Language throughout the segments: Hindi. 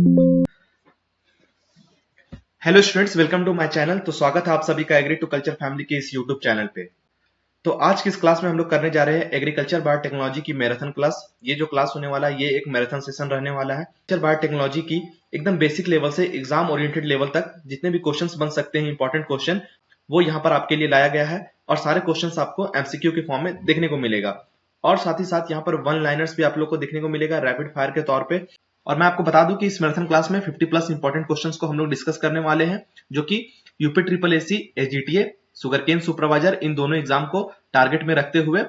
Hello students, welcome to my channel. तो स्वागत है आप सभी का एग्री टू कल्चर फैमिली के इस यूट्यूब चैनल पे। तो आज की इस क्लास में हम लोग करने जा रहे हैं एग्रीकल्चर बायोटेक्नोलॉजी की मैराथन क्लास। ये जो क्लास होने वाला है ये एक मैराथन सेशन रहने वाला है। एग्रीकल्चर बायोटेक्नोलॉजी की एकदम बेसिक लेवल से एग्जाम ओरिएंटेड लेवल तक जितने भी क्वेश्चंस बन सकते हैं, इंपॉर्टेंट क्वेश्चन, वो यहाँ पर आपके लिए लाया गया है। और सारे क्वेश्चंस आपको एमसीक्यू के फॉर्म में देखने को मिलेगा। और साथ ही साथ यहाँ पर वन लाइनर्स भी आप लोग को देखने को मिलेगा रैपिड फायर के तौर पे। और मैं आपको बता दूं कि इस मैराथन क्लास में 50 प्लस इंपॉर्टेंट क्वेश्चंस को हम लोग डिस्कस करने वाले हैं, जो कि UP triple SC, SGTA, sugarcane supervisor, इन दोनों एग्जाम को टारगेट में रखते हुए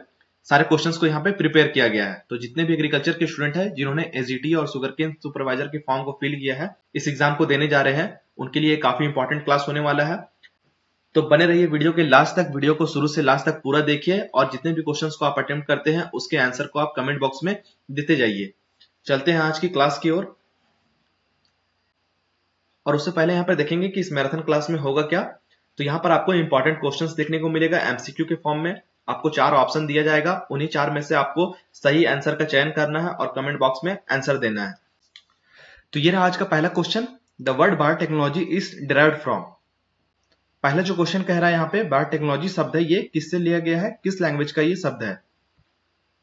सारे क्वेश्चंस को यहाँ पे प्रिपेयर किया गया है। तो जितने भी एग्रीकल्चर के स्टूडेंट हैं जिन्होंने एसजीटीए और सुगरकेन सुपरवाइजर के फॉर्म को फिल किया है, इस एग्जाम को देने जा रहे हैं, उनके लिए काफी इंपॉर्टेंट क्लास होने वाला है। तो बने रहिए वीडियो के लास्ट तक, वीडियो को शुरू से लास्ट तक पूरा देखिए और जितने भी क्वेश्चंस को आप अटेम्प्ट करते हैं उसके आंसर को आप कमेंट बॉक्स में देते जाइए। चलते हैं आज की क्लास की ओर। और उससे पहले यहाँ पर देखेंगे कि इस मैराथन क्लास में होगा क्या। तो यहाँ पर आपको इंपॉर्टेंट क्वेश्चंस देखने को मिलेगा एमसीक्यू के फॉर्म में। आपको 4 ऑप्शन दिया जाएगा, उन्हीं 4 में से आपको सही आंसर का चयन करना है और कमेंट बॉक्स में आंसर देना है। तो ये रहा आज का पहला question. The word biotechnology is derived from. पहला जो क्वेश्चन कह रहा है यहाँ पे, बायोटेक्नोलॉजी शब्द है ये किससे लिया गया है, किस लैंग्वेज का ये शब्द है।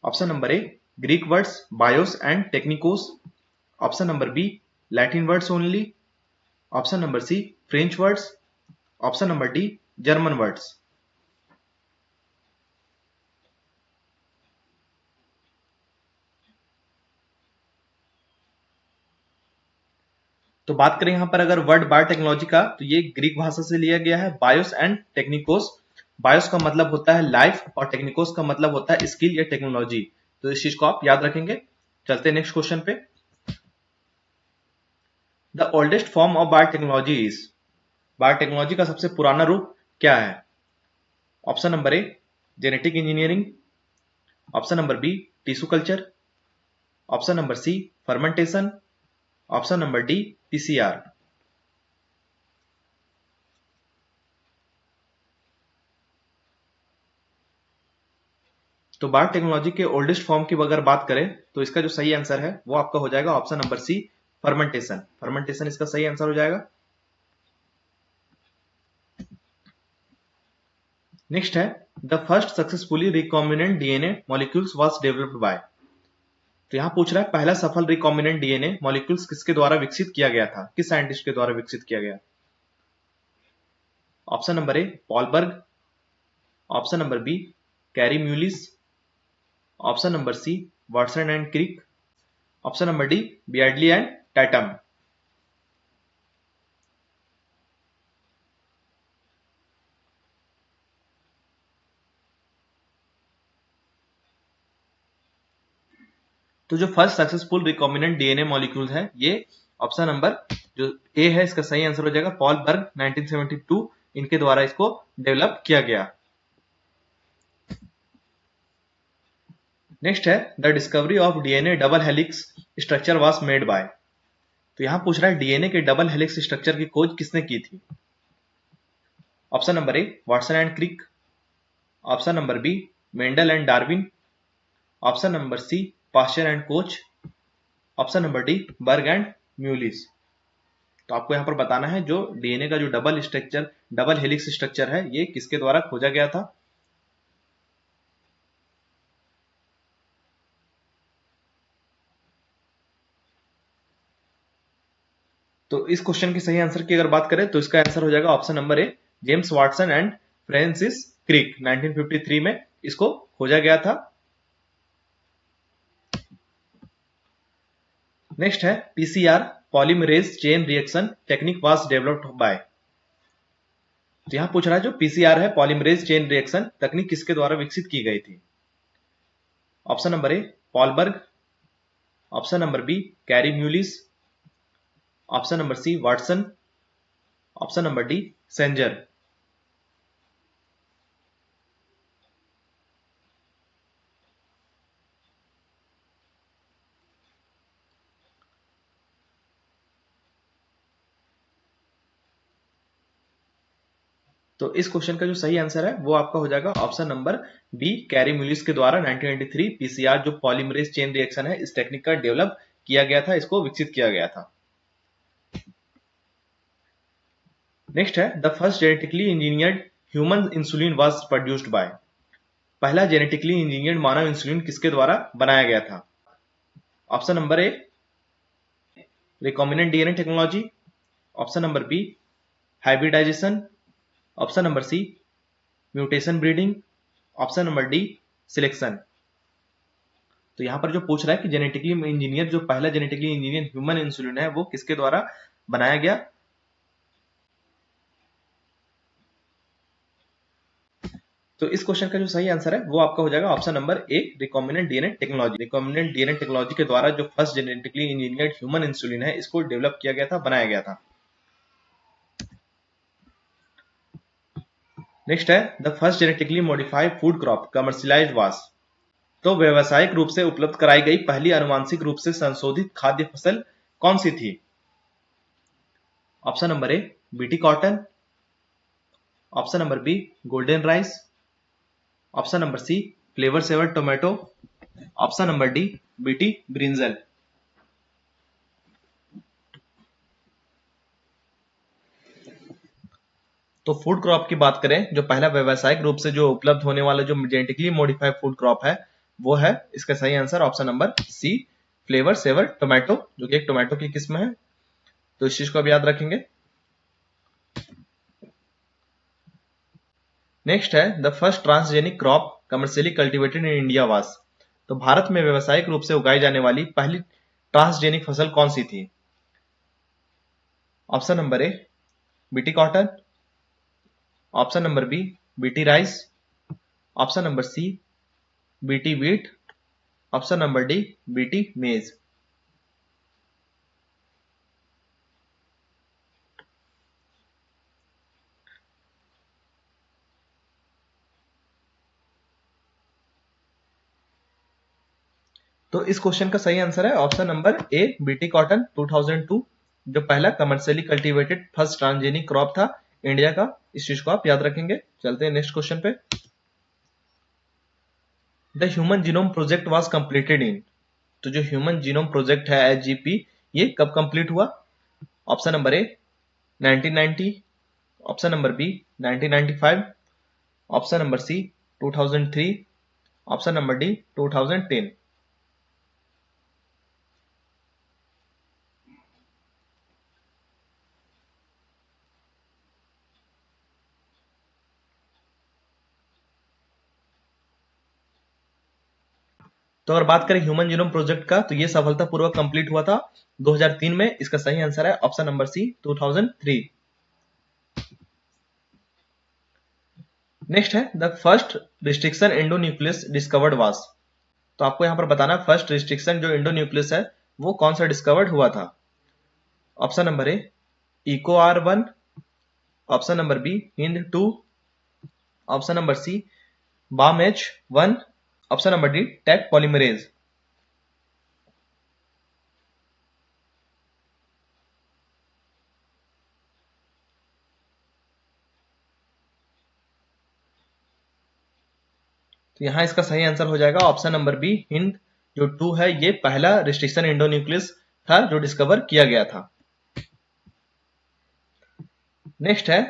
Option number A Greek words bios and technikos. Option number B Latin words only. Option number C French words. Option number D German words. तो बात करें यहां पर अगर वर्ड बायोटेक्नोलॉजी का, तो ये ग्रीक भाषा से लिया गया है, बायोस एंड टेक्निकोस। बायोस का मतलब होता है लाइफ और टेक्निकोस का मतलब होता है स्किल या टेक्नोलॉजी। तो इस चीज को आप याद रखेंगे। चलते हैं नेक्स्ट क्वेश्चन पे। The oldest form of biotechnology is. Biotechnology का सबसे पुराना रूप क्या है। Option number A genetic engineering. Option number B tissue culture. Option number C fermentation. Option number D PCR. तो बायोटेक्नोलॉजी के ओल्डेस्ट फॉर्म की अगर बात करें तो इसका जो सही आंसर है वो आपका हो जाएगा option number C fermentation. Fermentation इसका सही आंसर हो जाएगा। नेक्स्ट है the first successfully recombinant DNA molecules was developed by. तो यहां पूछ रहा है पहला सफल रिकॉम्बिनेंट डीएनए मॉलिक्यूल्स किसके द्वारा विकसित किया गया था, किस साइंटिस्ट के द्वारा विकसित किया गया। Option number A Paul Berg. Option number B Kary Mullis. Option number C Watson and Crick. Option number D Beadle and Tatum. तो जो first successful recombinant DNA molecule है, ये ऑप्शन नंबर जो ए है इसका सही आंसर हो जाएगा। पॉल बर्ग 1972 इनके द्वारा इसको डेवलप किया गया। नेक्स्ट है the discovery of DNA double helix structure was made by. तो यहां पूछ रहा है डीएनए के डबल हेलिक्स स्ट्रक्चर की खोज किसने की थी। Option number A Watson and Crick. Option number B Mendel and Darwin. Option number C Pasteur and Koch. Option number D Berg and Mullis. तो आपको यहां पर बताना है जो डीएनए का जो डबल हेलिक्स स्ट्रक्चर है ये किसके द्वारा खोजा गया था। तो इस क्वेश्चन की सही आंसर की अगर बात करें तो इसका आंसर हो जाएगा option number A James Watson and Francis Crick. 1953 में इसको खोजा गया था। नेक्स्ट है PCR polymerase chain reaction technique was developed by. तो यहां पूछ रहा है जो पीसीआर है पॉलीमरेज चेन रिएक्शन तकनीक किसके द्वारा विकसित की गई थी। Option number A Paul Berg. Option number B Kary Mullis. Option number C Watson. Option number D Sanger. तो इस क्वेश्चन का जो सही आंसर है वो आपका हो जाएगा option number B Kary Mullis के द्वारा 1993 पीसीआर जो पॉलीमरेज चेन रिएक्शन है इस टेक्निक का डेवलप किया गया था, इसको विकसित किया गया था। नेक्स्ट है the first genetically engineered human insulin was produced by. पहला जेनेटिकली इंजीनियर्ड मानव इंसुलिन किसके द्वारा बनाया गया था? Option number A recombinant DNA technology, option number B hybridization, option number C mutation breeding, option number D selection. तो यहां पर जो पूछ रहा है कि जेनेटिकली इंजीनियर जो पहला जेनेटिकली इंजीनियर ह्यूमन इंसुलिन है वो किसके द्वारा बनाया गया? तो इस क्वेश्चन का जो सही आंसर है वो आपका हो जाएगा option number A recombinant DNA technology. Recombinant DNA technology के द्वारा जो first genetically engineered human insulin है इसको डेवलप किया गया था, बनाया गया था। नेक्स्ट है the first genetically modified food crop commercialised was. तो व्यवसायिक रूप से उपलब्ध कराई गई पहली आनुवांशिक रूप से संशोधित खाद्य फसल कौन सी थी? Option number A BT cotton, option number B golden rice, option number C Flavr Savr tomato, option number D BT brinjal. तो फूड क्रॉप की बात करें, जो पहला व्यवसायिक रूप से जो उपलब्ध होने वाला जो जेनेटिकली मॉडिफाइड फूड क्रॉप है वो है इसका सही answer option number C Flavr Savr tomato, जो कि एक टोमेटो की किस्म है। तो इस चीज को आप याद रखेंगे। नेक्स्ट है the first transgenic crop commercially cultivated in India was. तो भारत में व्यवसायिक रूप से उगाई जाने वाली पहली ट्रांसजेनिक फसल कौन सी थी? Option number A BT cotton, option number B BT rice, option number C BT wheat, option number D BT maize. तो इस क्वेश्चन का सही आंसर है option number A BT cotton 2002, जो पहला commercially cultivated first transgenic crop था इंडिया का। इस चीज को आप याद रखेंगे। चलते हैं नेक्स्ट क्वेश्चन पे। The human genome project was completed in. तो जो ह्यूमन जीनोम प्रोजेक्ट है एचजीपी, ये कब कंप्लीट हुआ? Option number A 1990, option number B 1995, option number C 2003, option number D 2010। तो अगर बात करें ह्यूमन जीनोम प्रोजेक्ट का, तो ये सफलतापूर्वक कंप्लीट हुआ था 2003 में। इसका सही आंसर है ऑप्शन नंबर सी 2003। नेक्स्ट है the first restriction endonuclease discovered was. तो आपको यहां पर बताना फर्स्ट रिस्ट्रिक्शन जो एंडोन्यूक्लियस है वो कौन सा डिस्कवर्ड हुआ था? Option number A Eco R1, option number B Hind 2, option number C Bam H1, option number D Taq polymerase. तो यहां इसका सही आंसर हो जाएगा ऑप्शन नंबर बी हिंद जो 2 है, ये पहला रिस्ट्रिक्शन एंडोन्यूक्लियस था जो डिस्कवर किया गया था। नेक्स्ट है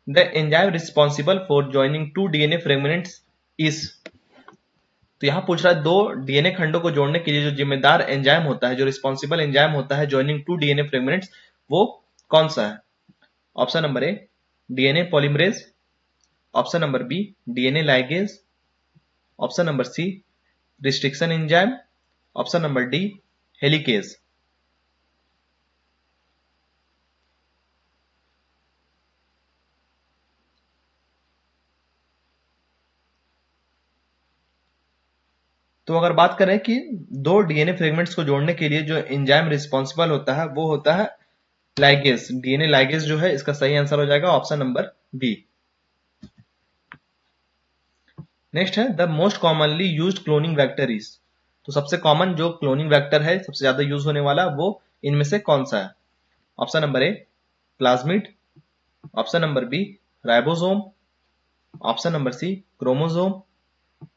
the enzyme responsible for joining two DNA fragments is. तो यहां पूछ रहा है दो डीएनए खंडों को जोड़ने के लिए जो जिम्मेदार एंजाइम होता है, जो रिस्पॉन्सिबल एंजाइम होता है ज्वाइनिंग टू डीएनए फ्रेगमेंट्स, वो कौन सा है? Option number A DNA polymerase, option number B DNA ligase, option number C restriction enzyme, option number D helicase. तो अगर बात करें कि दो डीएनए फ्रेगमेंट्स को जोड़ने के लिए जो एंजाइम रिस्पॉन्सिबल होता है वो होता है लाइगेज। डीएनए लाइगेज जो है इसका सही आंसर हो जाएगा ऑप्शन नंबर बी। नेक्स्ट है the most commonly used cloning vector is. तो सबसे कॉमन जो क्लोनिंग वेक्टर है, सबसे ज्यादा यूज होने वाला, वो इनमें से कौन सा है? Option number A plasmid, option number B ribosome, option number C chromosome,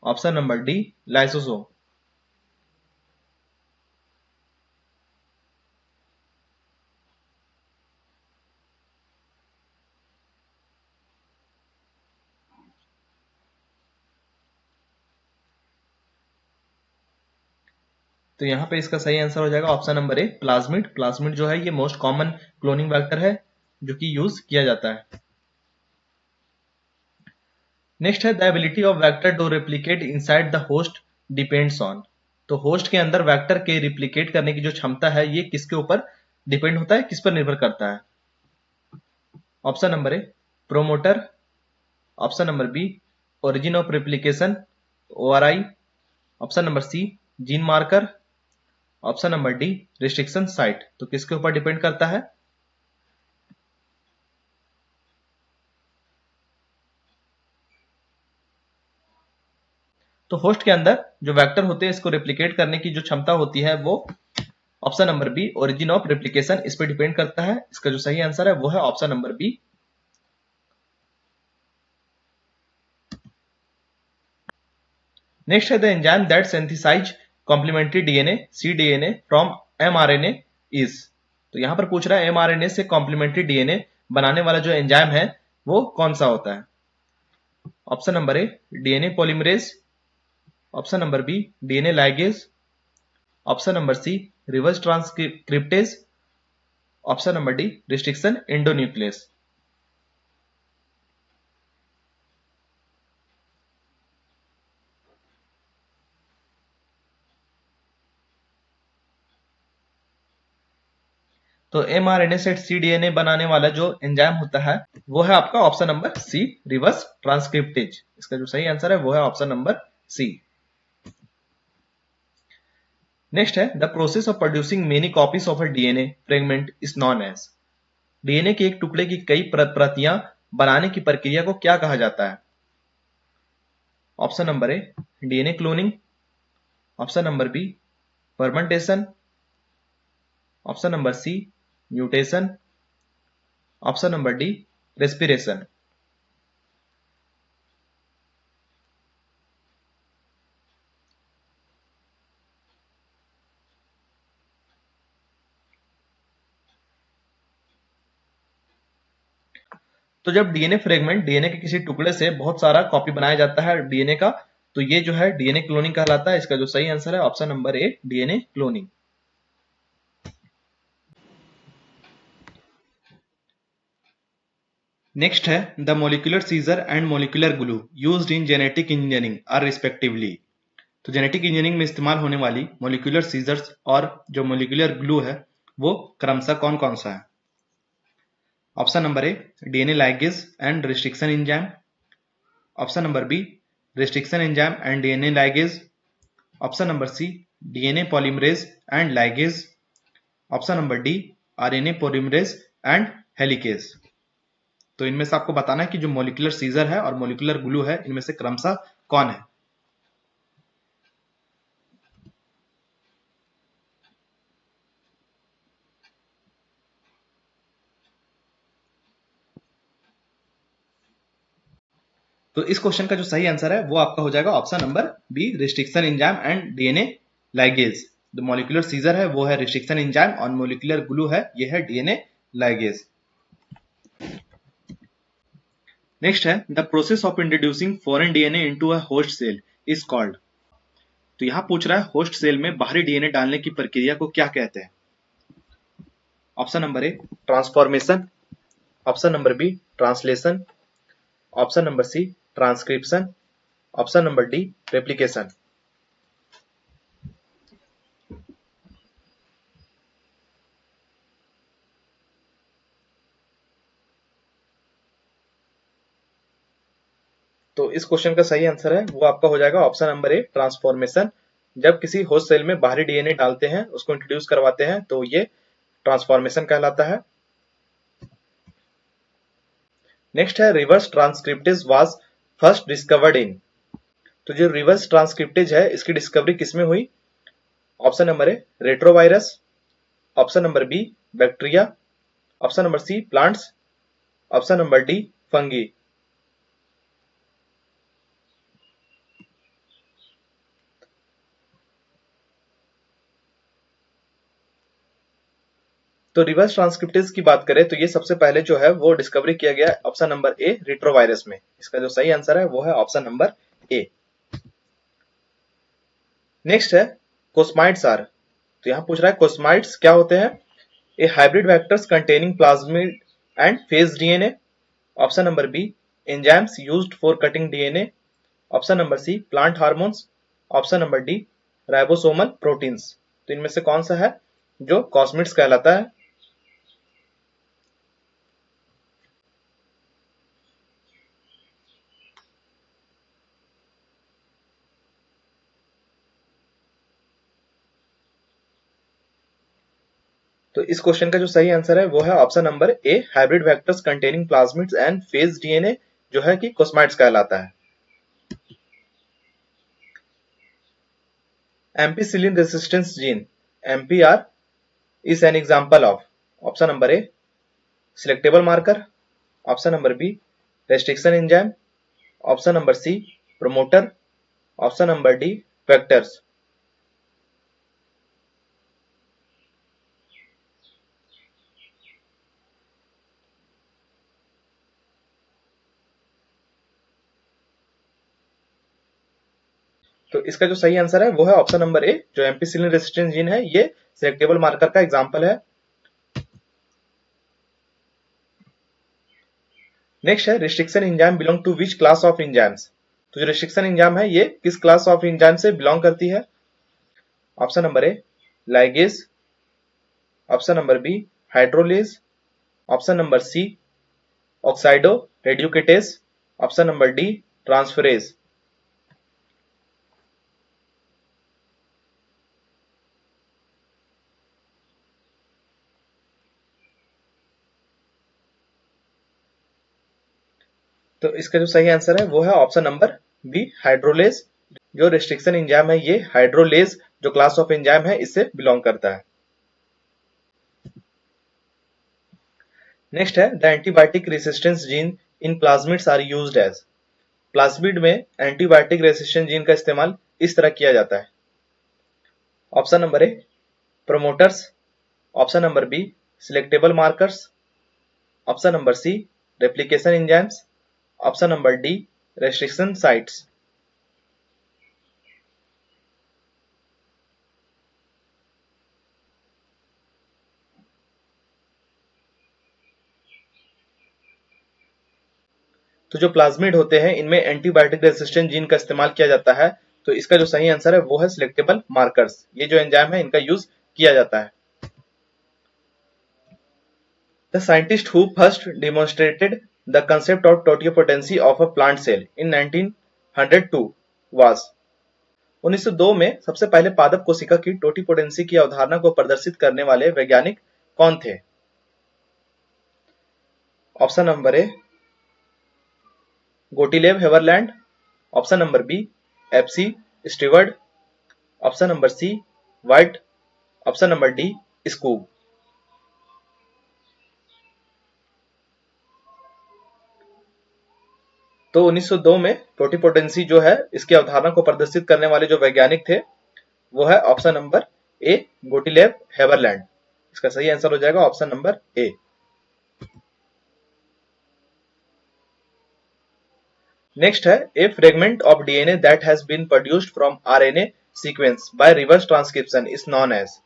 option number D lysosome. तो यहाँ पे इसका सही आंसर हो जाएगा option number A, plasmid. Plasmid जो है ये मोस्ट कॉमन क्लोनिंग वेक्टर है जो कि यूज किया जाता है। नेक्स्ट है the ability of vector to replicate inside the host depends on. तो होस्ट के अंदर वेक्टर के रिप्लिकेट करने की जो क्षमता है ये किसके ऊपर डिपेंड होता है, किस पर निर्भर करता है? Option number A, promoter. Option number B, origin of replication, ORI। Option number C, gene marker. Option number D, restriction site. तो किसके ऊपर डिपेंड करता है? तो होस्ट के अंदर जो वेक्टर होते हैं इसको रेप्लिकेट करने की जो क्षमता होती है वो option number B, origin of replication, इस पर डिपेंड करता है। इसका जो सही आंसर है वो है ऑप्शन नंबर बी। नेक्स्ट है the enzyme that synthesize complementary DNA cDNA from mRNA is. तो यहां पर पूछ रहा है mRNA से कॉम्प्लीमेंट्री डीएनए बनाने वाला जो एंजाइम है वो कौन सा होता है? Option number A, DNA polymerase. Option number B, DNA ligase. Option number C, reverse transcriptase. Option number D, restriction endonuclease. तो mRNA से cDNA बनाने वाला जो एंजाइम होता है वो है आपका option number C, reverse transcriptase. इसका जो सही आंसर है वो है ऑप्शन नंबर सी। नेक्स्ट है the process of producing many copies of a DNA fragment is known as. DNA के एक टुकड़े की कई प्रतियां बनाने की प्रक्रिया को क्या कहा जाता है? Option number A, DNA cloning. Option number B, fermentation. Option number C, mutation. Option number D, respiration. तो जब डीएनए फ्रेगमेंट, डीएनए के किसी टुकड़े से बहुत सारा कॉपी बनाया जाता है डीएनए का, तो ये जो है डीएनए क्लोनिंग कहलाता है। इसका जो सही आंसर है option number A, DNA cloning. Next है the molecular scissor and molecular glue used in genetic engineering are respectively. तो जेनेटिक इंजीनियरिंग में इस्तेमाल होने वाली मोलिकुलर सीजर्स और जो मोलिकुलर ग्लू है वो क्रमशः कौन कौन सा है? Option number A, DNA ligase and restriction enzyme. Option number B, restriction enzyme and DNA ligase. Option number C, DNA polymerase and ligase. Option number D, RNA polymerase and helicase. तो इनमें से आपको बताना है कि जो मोलिकुलर सीजर है और मोलिकुलर ग्लू है इनमें से क्रमशः कौन है? तो इस क्वेश्चन का जो सही आंसर है वो आपका हो जाएगा option number B, restriction enzyme and DNA ligase. जो मोलिकुलर सीजर है वो है रिस्ट्रिक्शन एंजाइम और मोलिकुलर ग्लू है ये है डीएनए लाइगेज। नेक्स्ट है the process of introducing foreign DNA into a host cell is called. तो यहां पूछ रहा है होस्ट सेल में बाहरी डीएनए डालने की प्रक्रिया को क्या कहते हैं? Option number A, transformation. Option number B, translation. Option number C, transcription. Option number D, replication. तो इस क्वेश्चन का सही आंसर है वो आपका हो जाएगा ऑप्शन नंबर ए, ट्रांसफॉर्मेशन। जब किसी होस्ट सेल में बाहरी डीएनए डालते हैं, उसको इंट्रोड्यूस करवाते हैं, तो ये ट्रांसफॉर्मेशन कहलाता है। नेक्स्ट है reverse transcriptase was first discovered in. तो जो रिवर्स ट्रांसक्रिप्टेज है इसकी डिस्कवरी किसमें हुई? Option number A, retrovirus. Option number B, bacteria. Option number C, plants. Option number D, fungi. तो रिवर्स ट्रांसक्रिप्टेज की बात करें तो ये सबसे पहले जो है वो डिस्कवरी किया गया ऑप्शन नंबर ए, रेट्रोवायरस में। इसका जो सही आंसर है वो है ऑप्शन नंबर ए। नेक्स्ट है कोस्माइड्स आर तो यहाँ पूछ रहा है कोस्माइड्स क्या होते हैं? A hybrid vectors containing plasmid and phage DNA. Option number B enzymes used for cutting DNA. Option number C plant hormones. Option number D ribosomal proteins. तो इनमें से कौन सा है जो कॉस्मिड्स कहलाता है? तो इस क्वेश्चन का जो सही आंसर है वो है option number A hybrid vectors containing plasmids and phage DNA जो है कि कोस्माइड्स कहलाता है। Ampicillin resistance gene MPR is an example of option number A selectable marker, option number B restriction enzyme, option number C promoter, option number D vectors। तो इसका जो सही आंसर है वो है ऑप्शन नंबर ए जो एम्पीसिलिन रेसिस्टेंस जीन है ये सिलेक्टेबल मार्कर का एग्जांपल है। नेक्स्ट है restriction enzyme belong to which class of enzymes. तो जो रिस्ट्रिक्शन एंजाइम है ये किस क्लास ऑफ एंजाइम से बिलोंग करती है? Option number A ligase, option number B hydrolase, option number C oxido reductase, option number D transferase. तो इसका जो सही आंसर है वो है ऑप्शन नंबर बी हाइड्रोलेज। जो रिस्ट्रिक्शन एंजाइम है ये हाइड्रोलेज जो क्लास ऑफ एंजाइम है इससे बिलोंग करता है। नेक्स्ट है the antibiotic resistance gene in plasmids are used as. Plasmid में एंटीबायोटिक रेसिस्टेंस जीन का इस्तेमाल इस तरह किया जाता है। Option number A promoters, option number B selectable markers, option number C replication enzymes, option number D restriction sites. तो जो प्लाज्मिड होते हैं इनमें एंटीबायोटिक रेसिस्टेंट जीन का इस्तेमाल किया जाता है। तो इसका जो सही आंसर है वो है सिलेक्टेबल मार्कर्स। ये जो एंजाइम है इनका यूज किया जाता है। The scientist who first demonstrated the concept of totipotency of a plant cell in 1902 was. 1902 में सबसे पहले पादप कोशिका की टोटिपोटेंसी की अवधारणा को प्रदर्शित करने वाले वैज्ञानिक कौन थे? Option number A Gottlieb Haberlandt, option number B FC Steward, option number C White, option number D Skoog. तो 1902 में टोटिपोटेंसी जो है इसकी अवधारणा को प्रदर्शित करने वाले जो वैज्ञानिक थे वो है ऑप्शन नंबर ए गोटिलेव हेवरलैंड। इसका सही आंसर हो जाएगा ऑप्शन नंबर ए। नेक्स्ट है a fragment of DNA that has been produced from RNA sequence by reverse transcription is known as.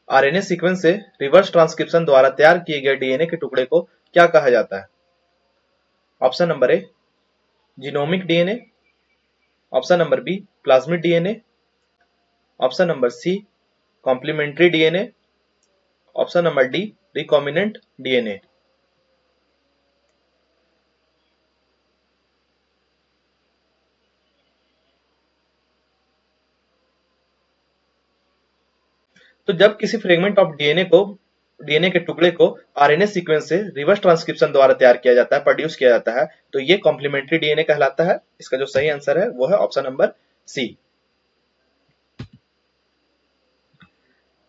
RNA sequence से रिवर्स ट्रांसक्रिप्शन द्वारा तैयार किए गए डीएनए के टुकड़े को क्या कहा जाता है? Option number A genomic DNA, option number B plasmid DNA, option number C complementary DNA, option number D recombinant DNA. तो जब किसी फ्रेगमेंट ऑफ डीएनए के टुकड़े को आरएनए सीक्वेंस से रिवर्स ट्रांसक्रिप्शन द्वारा तैयार किया जाता है, प्रोड्यूस किया जाता है, तो ये कॉम्प्लीमेंट्री डीएनए कहलाता है। इसका जो सही आंसर है वो है ऑप्शन नंबर सी।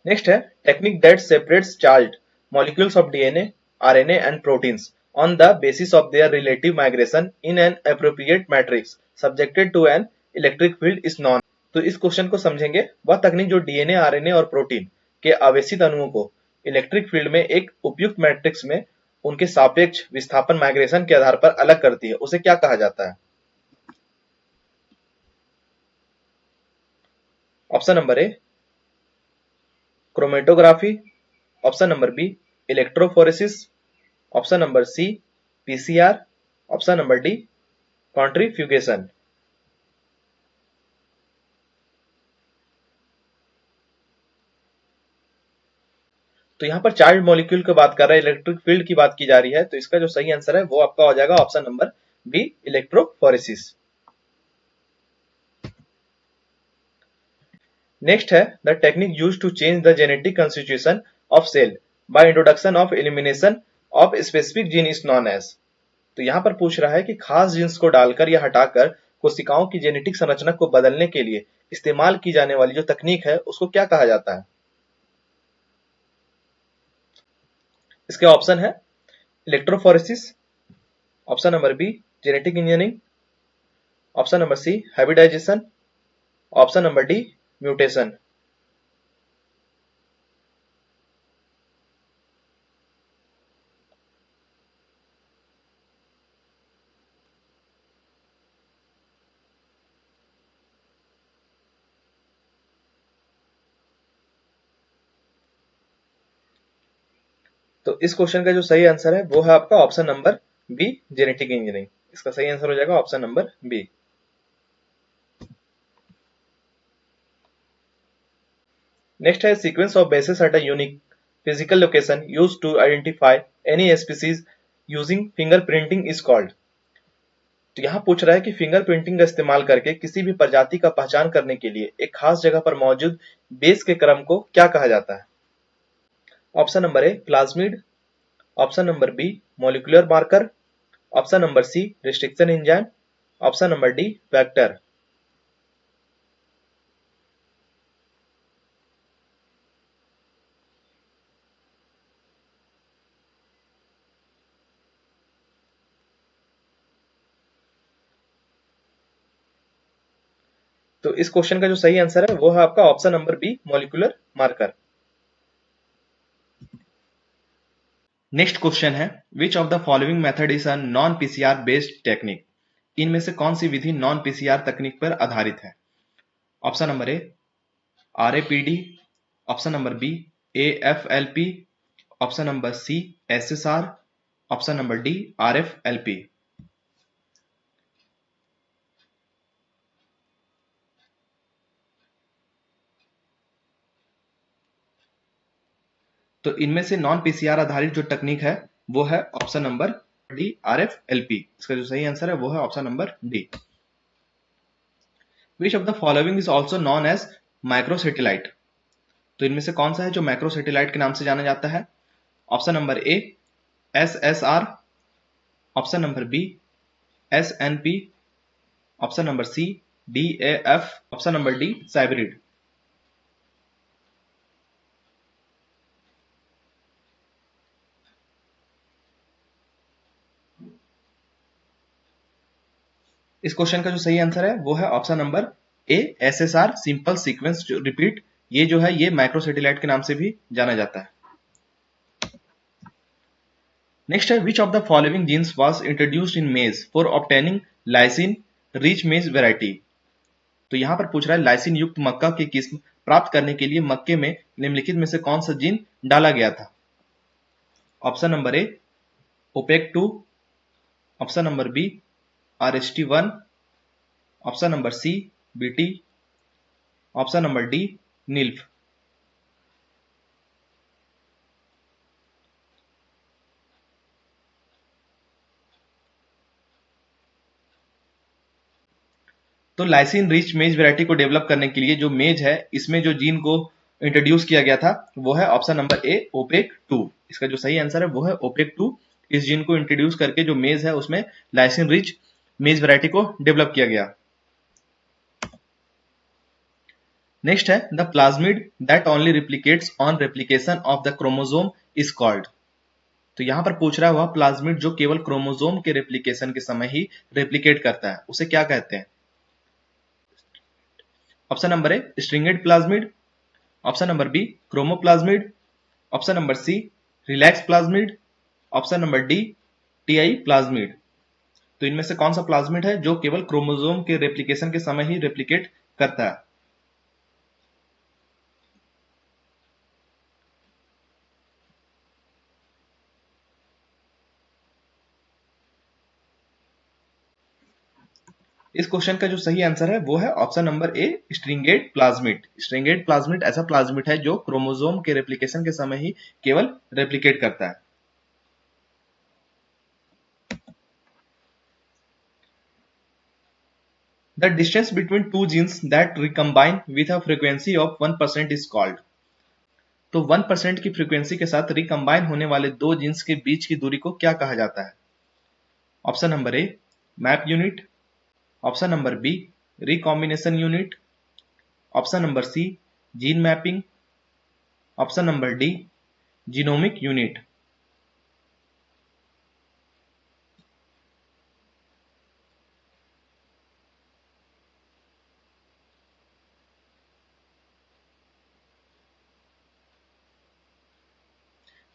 नेक्स्ट है technique that separates charged molecules of DNA, RNA and proteins on the basis of their relative migration in an appropriate matrix subjected to an electric field is known. तो इस क्वेश्चन को समझेंगे। वह तकनीक जो डीएनए, आरएनए और प्रोटीन के आवेशित अणुओं को इलेक्ट्रिक फील्ड में एक उपयुक्त मैट्रिक्स में उनके सापेक्ष विस्थापन माइग्रेशन के आधार पर अलग करती है, उसे क्या कहा जाता है? Option number A chromatography, option number B electrophoresis, option number C PCR, option number D centrifugation. तो यहाँ पर चार्ज मॉलिक्यूल की बात कर रहा है, इलेक्ट्रिक फील्ड की बात की जा रही है, तो इसका जो सही आंसर है वो आपका हो जाएगा option number B electrophoresis. Next है the technique use to change the genetic constitution of cell by introduction of elimination of specific gene is known as. तो यहाँ पर पूछ रहा है कि खास जीन्स को डालकर या हटाकर कोशिकाओं की जेनेटिक संरचना को बदलने के लिए इस्तेमाल की जाने वाली जो तकनीक है उसको क्या कहा जाता है। इसके ऑप्शन है electrophoresis, option number B genetic engineering, option number C hybridisation, option number D mutation. तो इस क्वेश्चन का जो सही आंसर है वो है आपका option number B genetic engineering. इसका सही आंसर हो जाएगा ऑप्शन नंबर बी। नेक्स्ट है sequence of bases at a unique physical location used to identify any species using fingerprinting is called. तो यहाँ पूछ रहा है कि फिंगरप्रिंटिंग का इस्तेमाल करके किसी भी प्रजाति का पहचान करने के लिए एक खास जगह पर मौजूद बेस के क्रम को क्या कहा जाता है। Option number A plasmid, option number B molecular marker, option number C restriction enzyme, option number D vector. तो इस क्वेश्चन का जो सही आंसर है वो है आपका option number B molecular marker. Next question है which of the following method is a non PCR based technique. इनमें से कौन सी विधि नॉन पीसीआर तकनीक पर आधारित है। Option number A RAPD, option number B AFLP, option number C SSR, option number D RFLP. तो इनमें से नॉन पीसीआर आधारित जो तकनीक है वो है ऑप्शन नंबर डी आरएफएलपी। इसका जो सही आंसर है वो है option number D. Which of the following is also known as microsatellite. तो इनमें से कौन सा है जो माइक्रोसैटेलाइट के नाम से जाना जाता है। Option number A SSR, option number B SNP, option number C DAF, option number D cybrid. इस क्वेश्चन का जो सही आंसर है वो है option number A SSR simple sequence repeat. ये जो है ये माइक्रोसैटेलाइट के नाम से भी जाना जाता है। नेक्स्ट है which of the following genes was introduced in maize for obtaining lysine rich maize variety. तो यहां पर पूछ रहा है लाइसिन युक्त मक्का की किस्म प्राप्त करने के लिए मक्के में निम्नलिखित में से कौन सा जीन डाला गया था। Option number A opaque 2, option number B RST1, option number C BT, option number D नील्फ। तो लाइसिन रिच मेज वैरायटी को डेवलप करने के लिए जो मेज है इसमें जो जीन को इंट्रोड्यूस किया गया था वो है ऑप्शन नंबर ए ओपेक 2। इसका जो सही आंसर है वो है ओपेक 2। इस जीन को इंट्रोड्यूस करके जो मेज है उसमें लाइसिन रिच मेज वैरायटी को डेवलप किया गया। नेक्स्ट है the plasmid that only replicates on replication of the chromosome is called. तो यहां पर पूछ रहा है वह प्लाज्मिड जो केवल क्रोमोसोम के रेप्लिकेशन के समय ही रेप्लिकेट करता है उसे क्या कहते हैं। Option number A stringent plasmid, option number B chromoplasmid, option number C relax plasmid, option number D TI plasmid. तो इनमें से कौन सा प्लाज्मिड है जो केवल क्रोमोसोम के रेप्लिकेशन के समय ही रेप्लिकेट करता है। इस क्वेश्चन का जो सही आंसर है वो है option number A, stringent plasmid. Stringent plasmid ऐसा प्लाज्मिड है जो क्रोमोसोम के रेप्लिकेशन के समय ही केवल रेप्लिकेट करता है। The distance between two genes that recombine with a frequency of 1% is called। तो 1% की फ्रीक्वेंसी के साथ रिकम्बाइन होने वाले दो जीन्स के बीच की दूरी को क्या कहा जाता है? Option number A, map unit. Option number B, recombination unit. Option number C, gene mapping. Option number D, genomic unit.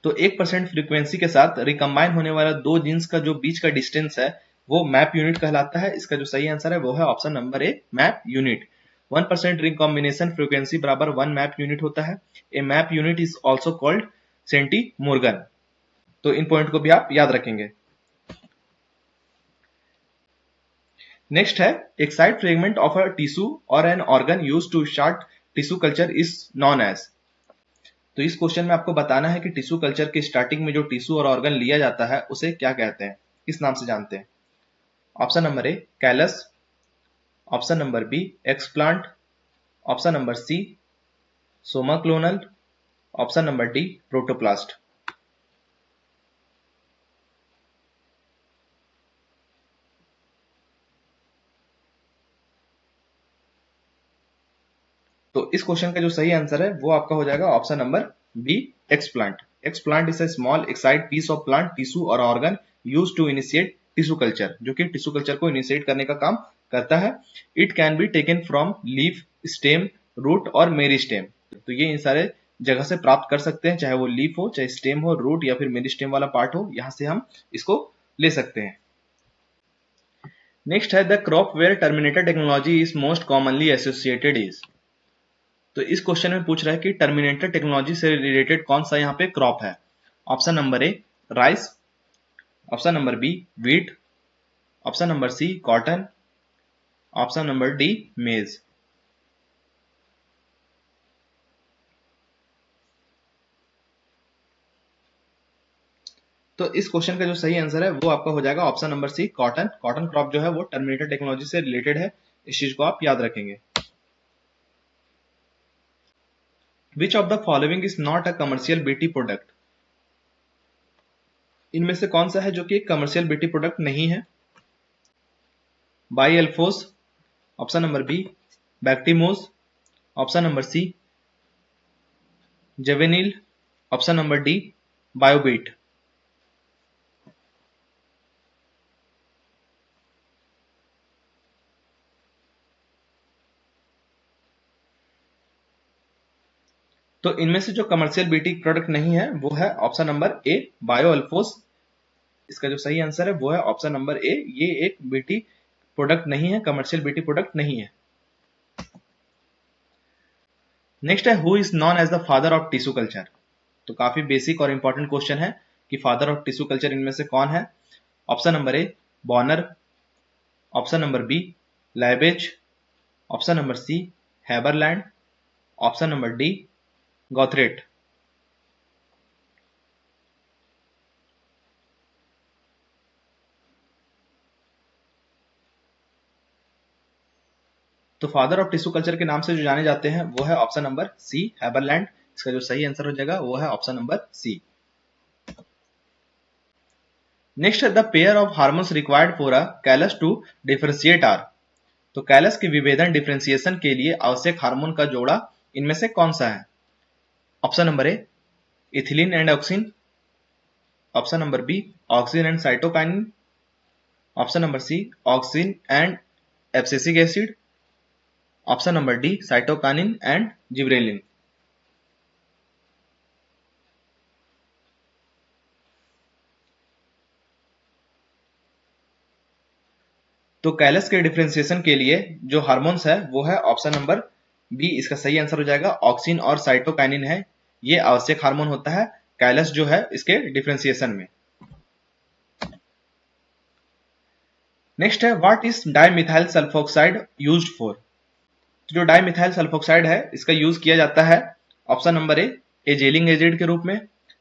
तो 1% फ्रीक्वेंसी के साथ रिकम्बाइन होने वाला दो जीन्स का जो बीच का डिस्टेंस है वो मैप यूनिट कहलाता है। इसका जो सही आंसर है वो है option number A, map unit. 1% recombination frequency बराबर 1 मैप यूनिट होता है। A map unit is also called centimorgan. तो इन पॉइंट को भी आप याद रखेंगे। नेक्स्ट है, excised fragment of a tissue or an organ used to start tissue culture is known as. तो इस क्वेश्चन में आपको बताना है कि टिश्यू कल्चर के स्टार्टिंग में जो टिश्यू और ऑर्गन लिया जाता है उसे क्या कहते हैं, किस नाम से जानते हैं? Option number A, callus. Option number B, explant. Option number C, somaclonal. Option number D, protoplast. तो इस क्वेश्चन का जो सही आंसर है वो आपका हो जाएगा option number B, explant. Explant is a small excised piece of plant tissue or organ use to initiate tissue culture, जो कि टिश्यू कल्चर को इनिशिएट करने का काम करता है। It can be taken from leaf, stem, root और मेरिस्टेम। तो ये इन सारे जगह से प्राप्त कर सकते हैं, चाहे वो लीफ हो, चाहे स्टेम हो, रूट या फिर मेरिस्टेम वाला पार्ट हो, यहां से हम इसको ले सकते हैं। नेक्स्ट है, the crop where terminator technology is most commonly associated is. तो इस क्वेश्चन में पूछ रहा है कि टर्मिनेटर टेक्नोलॉजी से रिलेटेड कौन सा यहाँ पे क्रॉप है। Option number A, rice. Option number B, wheat. Option number C, cotton. Option number D, maize. तो इस क्वेश्चन का जो सही आंसर है वो आपका हो जाएगा option number C, cotton. Cotton crop जो है वो टर्मिनेटर टेक्नोलॉजी से रिलेटेड है, इस चीज को आप याद रखेंगे। विच of the following is not a commercial BT product. इनमें से कौन सा है जो कि कमर्शियल बीटी प्रोडक्ट नहीं है? Bialaphos. Option number B, Bactimos. Option number C, जेवेनिल। Option number D, Biobit. तो इनमें से जो कमर्शियल बीटी प्रोडक्ट नहीं है वो है ऑप्शन नंबर ए, बायो अल्फोस। इसका जो सही आंसर है वो है ऑप्शन नंबर ए, ये एक बीटी प्रोडक्ट नहीं है, कमर्शियल बीटी प्रोडक्ट नहीं है। नेक्स्ट है, who is known as the father of tissue culture. तो काफी बेसिक और इंपॉर्टेंट क्वेश्चन है कि फादर ऑफ टिश्यू कल्चर इनमें से कौन है। Option number A, Bonner. Option number B, Laibach. Option number C, Haberlandt. Option number D, Gautheret. तो फादर ऑफ टिश्यू कल्चर के नाम से जो जाने जाते हैं वो है ऑप्शन नंबर सी, हैबरलैंड। इसका जो सही आंसर हो जाएगा वो है ऑप्शन नंबर सी। नेक्स्ट है, the pair of hormones required for a callus to differentiate are. तो कैलस की विभेदन डिफरेंशिएशन के लिए आवश्यक हार्मोन का जोड़ा इनमें से कौन सा है? Option number A, ethylene and auxin. Option number B, auxin and cytokinin. Option number C, auxin and abscisic acid. Option number D, cytokinin and gibberellin. तो कैलस के डिफरेंशिएशन के लिए जो हार्मोन्स है वो है ऑप्शन नंबर बी, इसका सही आंसर हो जाएगा ऑक्सिन और साइटोकाइनिन है। ये आवश्यक हार्मोन होता है कैलस जो है इसके डिफरेंशिएशन में। नेक्स्ट है what is dimethyl sulfoxide used for. जो डाइमिथाइल सल्फोक्साइड है इसका यूज किया जाता है option number A gelling agent के रूप में,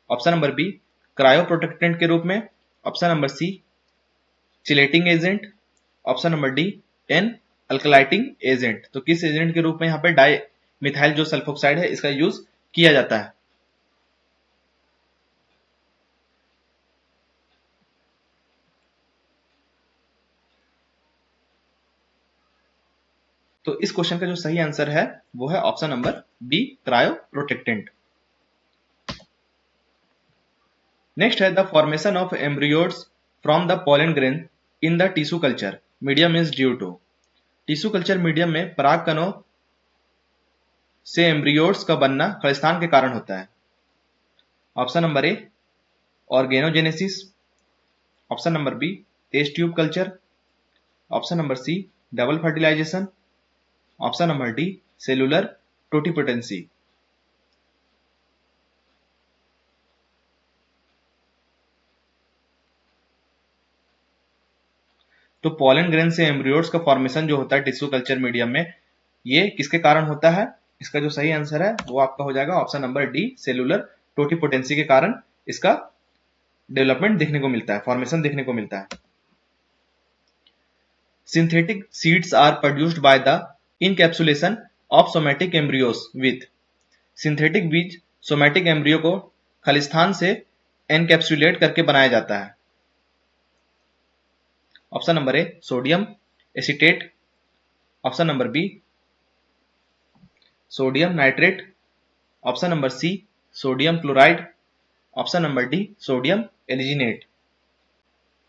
option number B cryo protectant के रूप में, option number C chelating agent, option number D an alkylating agent. तो किस एजेंट के रूप में यहाँ पे डाई मिथाइल जो सल्फोक्साइड है इसका यूज किया जाता है। तो इस क्वेश्चन का जो सही आंसर है वो है option number B cryo protectant. Next है the formation of embryoids from the pollen grain in the tissue culture medium is due to. Tissue culture medium में पराग कणों से एम्ब्रियोड्स का बनना खलिस्तान के कारण होता है। Option number A organogenesis, option number B test tube culture, option number C double fertilisation, option number D cellular totipotency. तो पोलन ग्रेन से एम्ब्रियोड्स का फॉर्मेशन जो होता है टिश्यू कल्चर मीडियम में, ये किसके कारण होता है? इसका जो सही आंसर है वो आपका हो जाएगा option number D cellular totipotency के कारण इसका डेवलपमेंट देखने को मिलता है, फॉर्मेशन देखने को मिलता है। Synthetic seeds are produced by the encapsulation of somatic embryos with. Synthetic बीज सोमैटिक एम्ब्रियो को खलिस्तान से एनकैप्सुलेट करके बनाया जाता है। Option number A sodium acetate, option number B sodium nitrate, option number C sodium chloride, option number D sodium alginate.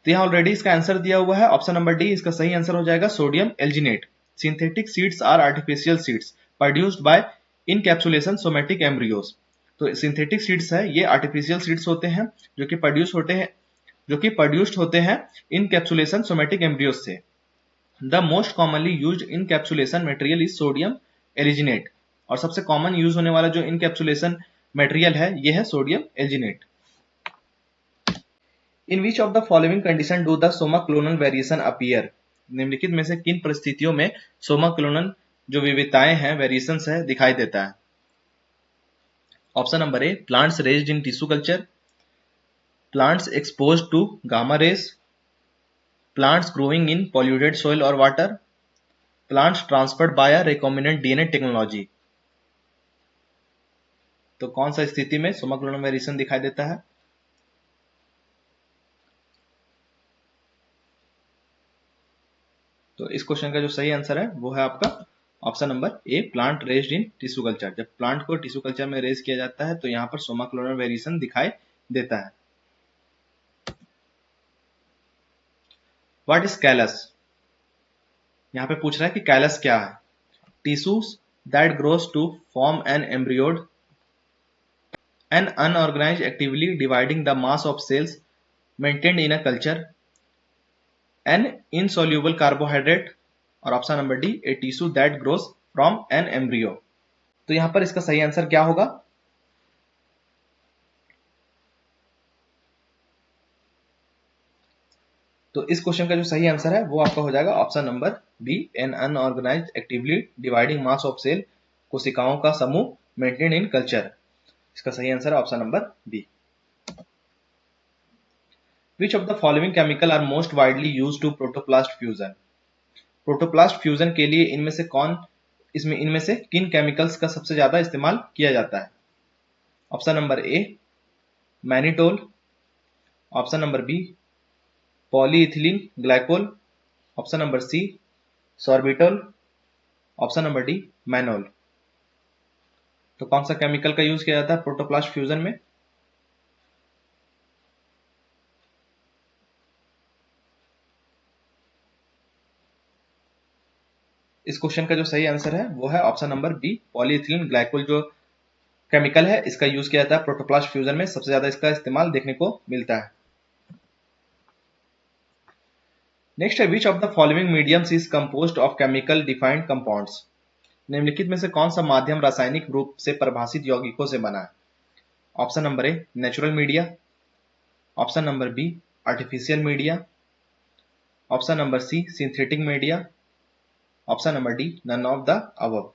तो यहां ऑलरेडी इसका आंसर दिया हुआ है, ऑप्शन नंबर डी इसका सही आंसर हो जाएगा sodium alginate. Synthetic seeds are artificial seeds produced by encapsulation somatic embryos. तो सिंथेटिक सीड्स है ये आर्टिफिशियल सीड्स होते हैं जो कि प्रोड्यूस्ड होते हैं इनकैप्सुलेशन सोमैटिक एम्ब्रियोस से। The most commonly used encapsulation material is sodium alginate. और सबसे कॉमन यूज होने वाला जो इनकैप्सुलेशन मटेरियल है ये है sodium alginate. In which of the following condition do the Soma clonal variation appear. निम्नलिखित में से किन परिस्थितियों में सोमा क्लोनल जो विविधताएं हैं वेरिएशंस है दिखाई देता है। Option number A plants raised in tissue culture, plants exposed to gamma rays, plants growing in polluted soil or water, plants transferred by recombinant DNA technology. तो कौन सा स्थिति में सोमा क्लोनल वेरिएशन दिखाई देता है? तो इस क्वेश्चन का जो सही आंसर है वो है आपका option number A plant raised in tissue culture. जब प्लांट को टिश्यू कल्चर में रेज किया जाता है तो यहाँ पर सोमा क्लोनल वेरिएशन दिखाई देता है। What is callus? यहाँ पे पूछ रहा है कि कैलस क्या है। Tissues that grows to form an embryoid, an unorganised actively dividing the mass of cells maintained in a culture, an insoluble carbohydrate, और option number D a tissue that grows from an embryo. तो यहां पर इसका सही आंसर क्या होगा? तो इस क्वेश्चन का जो सही आंसर है वो आपका हो जाएगा option number B an unorganised actively dividing mass of cell, कोशिकाओं का समूह मेंटेन इन कल्चर। इसका सही आंसर है option number B. Which of the following chemical are most widely used to protoplast fusion? Protoplast fusion के लिए इनमें से किन केमिकल्स का सबसे ज्यादा इस्तेमाल किया जाता है? Option number A mannitol, option number B polyethylene glycol, option number C sorbitol, option number D mannol. तो कौन सा केमिकल का यूज किया जाता है प्रोटोप्लास्ट फ्यूजन में? इस क्वेश्चन का जो सही आंसर है वो है option number B polyethylene glycol. जो केमिकल है इसका यूज किया जाता है प्रोटोप्लास्ट फ्यूजन में, सबसे ज्यादा इसका इस्तेमाल देखने को मिलता है। नेक्स्ट है which of the following mediums is composed of chemical defined compounds. निम्नलिखित में से कौन सा माध्यम रासायनिक रूप से परिभाषित यौगिकों से बना है? Option number A natural media, option number B artificial media, option number C synthetic media, option number D none of the above.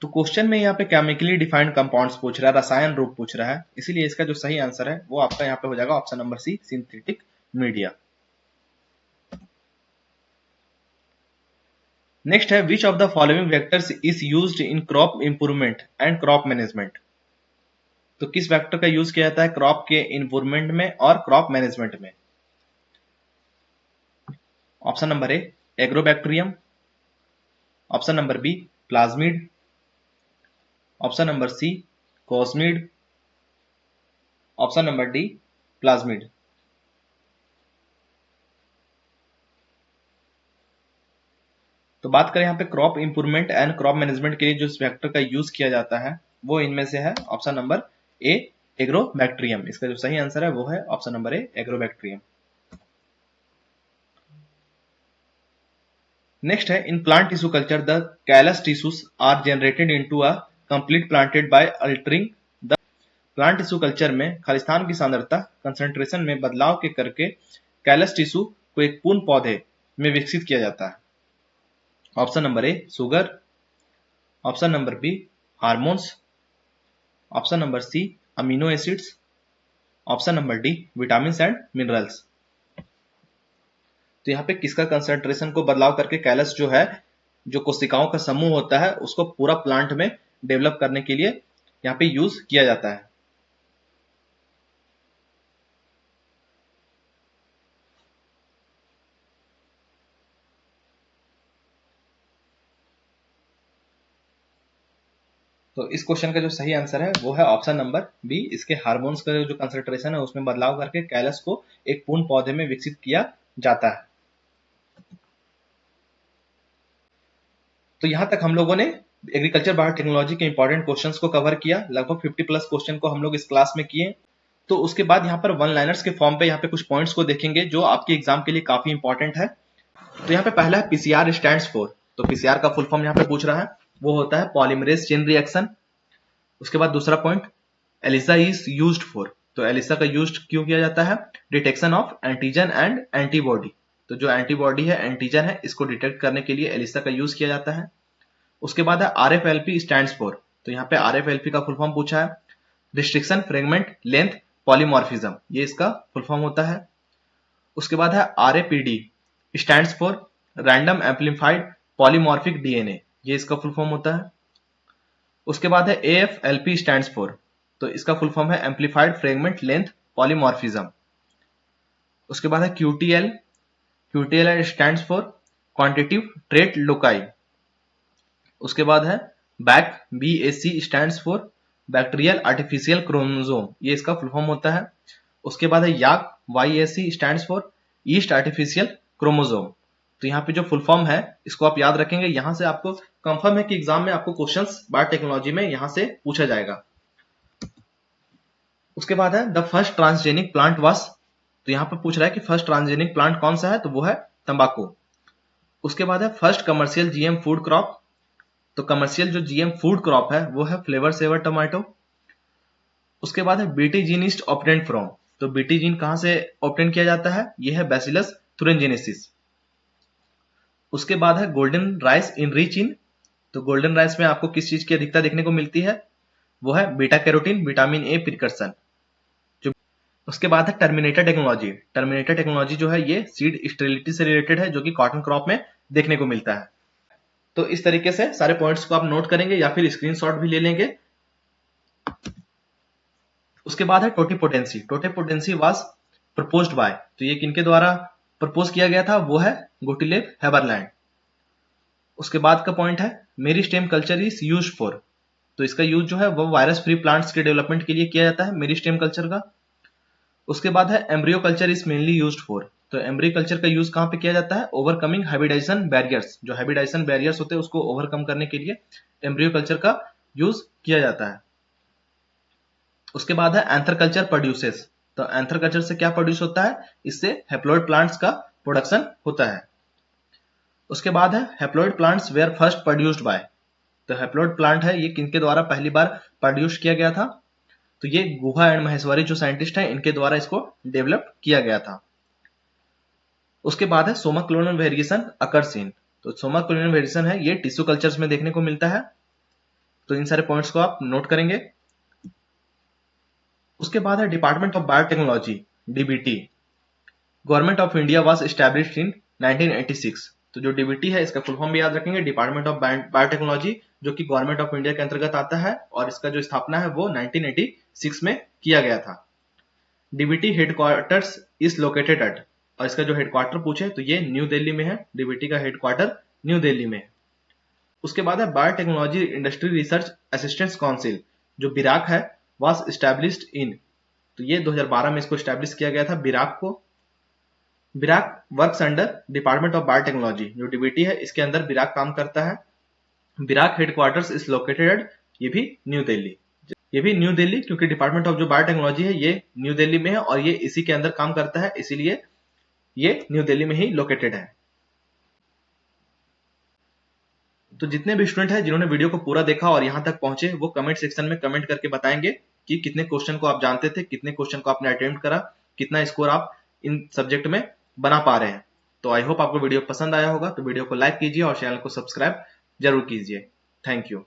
तो क्वेश्चन में यहाँ पे केमिकली डिफाइंड कंपाउंड्स पूछ रहा है, रसायन रूप पूछ रहा है, इसीलिए इसका जो सही आंसर है वो आपका यहाँ पे हो जाएगा option number C synthetic media. Next है which of the following vectors is used in crop improvement and crop management. तो किस वेक्टर का यूज किया जाता है क्रॉप के इंप्रूवमेंट में और क्रॉप मैनेजमेंट में। Option number A agrobacterium, option number B plasmid, option number C cosmid, option number D plasmid. तो बात करें यहाँ पे crop improvement and crop management के लिए जो वेक्टर का यूज किया जाता है वो इनमें से है ऑप्शन नंबर ए एग्रोबैक्टीरियम। इसका जो सही आंसर है वो है option number A agrobacterium. Next है in plant tissue culture the callus tissues are generated into a complete planted by altering the. Plant tissue culture में खालिस्तान की सांद्रता कंसंट्रेशन में बदलाव के करके कैलस टिश्यू को एक पूर्ण पौधे में विकसित किया जाता है। Option number A sugar, option number B hormones, option number C amino acids, option number D vitamin and minerals. तो यहाँ पे किसका कंसंट्रेशन को बदलाव करके कैलस जो है जो कोशिकाओं का समूह होता है उसको पूरा प्लांट में डेवलप करने के लिए यहाँ पे यूज किया जाता है। तो इस क्वेश्चन का जो सही आंसर है वो है ऑप्शन नंबर बी। इसके हार्मोन्स का जो कंसंट्रेशन है उसमें बदलाव करके कैलस को एक पूर्ण पौधे में विकसित किया जाता है। तो यहां तक हम लोगों ने एग्रीकल्चर बायोटेक्नोलॉजी के इंपॉर्टेंट क्वेश्चंस को कवर किया। लगभग 50 प्लस क्वेश्चन को हम लोग इस क्लास में किए। तो उसके बाद यहाँ पर वन लाइनर्स के फॉर्म पे यहाँ पे कुछ पॉइंट्स को देखेंगे जो आपके एग्जाम के लिए काफी इंपॉर्टेंट है। तो यहाँ पे पहला है पीसीआर स्टैंड्स फॉर। तो पीसीआर का फुल फॉर्म यहाँ पे पूछ रहा है, वो होता है पॉलीमरेज चेन रिएक्शन। उसके बाद दूसरा point ELISA is used for. तो एलिसा का यूज क्यों किया जाता है? Detection of antigen and antibody. तो जो एंटीबॉडी है एंटीजन है इसको डिटेक्ट करने के लिए एलिसा का यूज किया जाता है। उसके बाद है आरएफएलपी स्टैंड्स फॉर। तो यहाँ पे आरएफएलपी का फुल फॉर्म पूछा है, रिस्ट्रिक्शन फ्रेगमेंट लेंथ पॉलीमॉर्फिज्म, ये इसका फुल फॉर्म होता है। उसके बाद है RAPD stands for random amplified polymorphic DNA, ये इसका फुल फॉर्म होता है। उसके बाद है एएफएलपी स्टैंड्स फॉर। तो इसका फुल फॉर्म है एम्पलीफाइड फ्रेगमेंट लेंथ पॉलीमॉर्फिज्म। उसके बाद है QTL. QTL stands for quantitative trait loci. उसके बाद है back, BAC stands for bacterial artificial chromosome, ये इसका फुल फॉर्म होता है। उसके बाद है याक, YAC stands for yeast artificial chromosome. तो यहाँ पे जो फुल फॉर्म है इसको आप याद रखेंगे। यहां से आपको कंफर्म है कि एग्जाम में आपको क्वेश्चंस बायोटेक्नोलॉजी में यहां से पूछा जाएगा। उसके बाद है द फर्स्ट ट्रांसजेनिक प्लांट वास। तो यहाँ पे पूछ रहा है कि फर्स्ट ट्रांसजेनिक प्लांट कौन सा है, तो वो है तंबाकू। उसके बाद है first commercial GM food crop. तो कमर्शियल जो जीएम फूड क्रॉप है वो है फ्लेवर सेवर टोमेटो। उसके बाद है BT gene is obtained from. तो बीटी जीन कहां से ऑब्टेन किया जाता है, ये है बैसिलस थुरिनजेनेसिस। उसके बाद है golden rice in rich in. तो गोल्डन राइस में आपको किस चीज की अधिकता देखने को मिलती है, वो है beta carotene vitamin A precaution. जो उसके बाद है टर्मिनेटर टेक्नोलॉजी। टर्मिनेटर टेक्नोलॉजी जो है ये सीड स्टेरिलिटी से रिलेटेड है जो कि कॉटन क्रॉप में देखने को मिलता है। तो इस तरीके से सारे पॉइंट्स को आप नोट करेंगे या फिर स्क्रीनशॉट भी ले लेंगे। उसके बाद है totipotency. Totipotency was proposed by. तो ये किनके द्वारा प्रपोज किया गया था, वो है गोटिलेब हेबरलैंड। उसके बाद का पॉइंट है मेरी stem culture is used for. तो इसका यूज जो है वो वायरस फ्री प्लांट्स के डेवलपमेंट के लिए किया जाता है, मेरी स्टेम कल्चर का। उसके बाद है embryo culture is mainly used for. तो एम्ब्रियो कल्चर का यूज कहां पे किया जाता है, ओवरकमिंग हाइब्रिडाइजेशन बैरियर्स। जो हाइब्रिडाइजेशन बैरियर्स होते हैं उसको ओवरकम करने के लिए एम्ब्रियो कल्चर का यूज किया जाता है। उसके बाद है एंथर कल्चर प्रोड्यूसेस। तो एंथर कल्चर से क्या प्रोड्यूस होता है, इससे हैप्लॉइड प्लांट्स का प्रोडक्शन होता है। उसके बाद है haploid plants were first produced by. तो हैप्लॉइड प्लांट है ये किनके द्वारा पहली बार प्रोड्यूस किया गया था, तो ये गुहा एंड महेश्वरी जो साइंटिस्ट हैं इनके द्वारा इसको डेवलप किया गया था। उसके बाद है Soma clonal variation occurs in. तो सोमा क्लोनल वेरिएशन है ये टिश्यू कल्चर्स में देखने को मिलता है। तो इन सारे पॉइंट्स को आप नोट करेंगे। उसके बाद है department of biotechnology, DBT. Government of India was established in 1986। तो जो डीबीटी है इसका फुल फॉर्म भी याद रखेंगे, डिपार्टमेंट ऑफ बायोटेक्नोलॉजी, जो कि गवर्नमेंट ऑफ इंडिया के अंतर्गत आता है और इसका जो स्थापना है वो 1986 में किया गया था। DBT headquarters is located at, और इसका जो हेडक्वार्टर पूछे तो ये न्यू दिल्ली में है। डीबीटी का हेडक्वार्टर न्यू दिल्ली में है। उसके बाद है biotechnology industry research assistance council, जो बिराक है, वाज एस्टैब्लिश्ड इन। तो ये 2012 में इसको एस्टैब्लिश किया गया था बिराक को। BIRAC works under department of biotechnology, जो डीबीटी है इसके अंदर बिराक काम करता है। बिराक हेडक्वार्टर्स इज लोकेटेड, ये भी न्यू दिल्ली। ये भी न्यू दिल्ली क्योंकि डिपार्टमेंट ऑफ जो बायोटेक्नोलॉजी है ये न्यू दिल्ली में है और ये इसी के अंदर काम करता है, इसीलिए ये न्यू दिल्ली में ही लोकेटेड है। तो जितने भी स्टूडेंट हैं जिन्होंने वीडियो को पूरा देखा और यहां तक पहुंचे वो कमेंट सेक्शन में कमेंट करके बताएंगे कि कितने क्वेश्चन को आप जानते थे, कितने क्वेश्चन को आपने अटेम्प्ट करा, कितना स्कोर आप इन सब्जेक्ट में बना पा रहे हैं। तो आई होप आपको वीडियो पसंद आया होगा। तो वीडियो को लाइक कीजिए और चैनल को सब्सक्राइब जरूर कीजिए। Thank you.